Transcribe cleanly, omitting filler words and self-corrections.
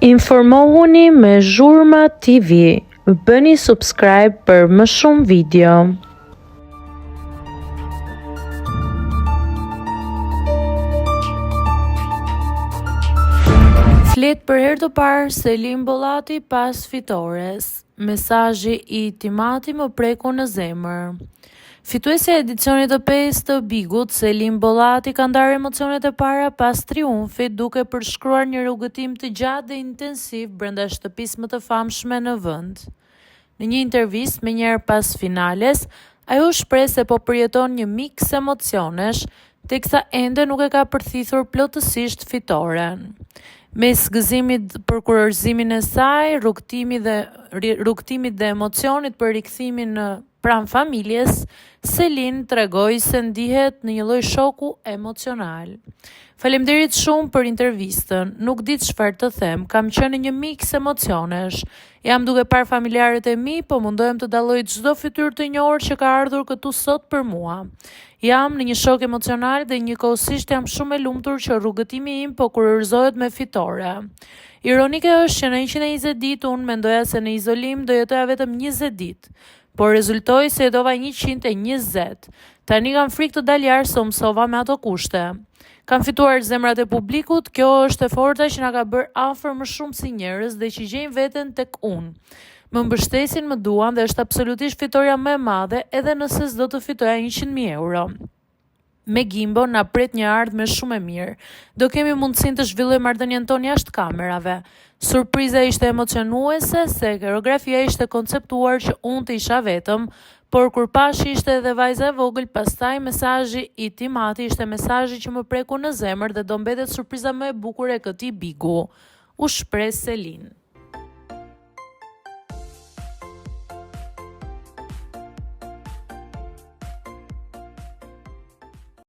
Informohuni me Zhurma TV. Bëni subscribe për më shumë video. Flet për herë të parë Selim Bollati pas fitores. Mesazhi i Timati më preku në zemër. Fituesja e edicionit të 5 të Bigut, Selim Bollati ka ndarë emocionet e para pas triumfit duke përshkruar një rrugëtim të gjatë dhe intensiv brenda shtëpisë më të famshme në vend. Në një intervistë me njëherë pas finales, ajo shpreh se po përjeton një miks emocionesh, teksa ende nuk e ka përthithur plotësisht fitoren. Mes gëzimit për kurorëzimin e saj, rrugtimit dhe emocionit për rikthimin në pranë familjes, Selin tregoi se ndihet në një lloj shoku emocional. Faleminderit shumë për intervistën. Nuk di çfarë të them. Kam qenë në një miks emocionesh. Jam duke parë familjarët e mi, po mundohem të dalloj çdo fytyrë të njohur që ka ardhur këtu sot për mua. Jam në një shok emocional dhe njëkohësisht jam shumë e lumtur që rrugëtimi im po kurorëzohet me fitore. Ironike është që në 120 ditë unë mendoja se në izolim do jetoja vetëm 20 ditë, por rezultoi se jetova 120. Tani kam frikë të dal jashtë se mësova me ato kushte. Kam fituar zemrat e publikut, kjo është e forta që na ka bërë afër më shumë si njerëz dhe që gjejnë veten tek unë. Më mbështesin, më duan dhe është absolutisht fitoria më e madhe edhe nëse s'do të fitoja 100.000 euro. Me Gimbo na pret një ardhmë shumë e mirë. Do kemi mundësinë të zhvillojmë marrëdhënien tonë jashtë kamerave. Surpriza ishte emocionuese se koreografia ishte konceptuar që unë të isha vetëm, por kur pashi ishte edhe vajza e vogël, pastaj mesazhi i Timati ishte mesazhi që më preku në zemër dhe do mbetet surpriza më e bukur e këtij Bigu, u shpreh Selin.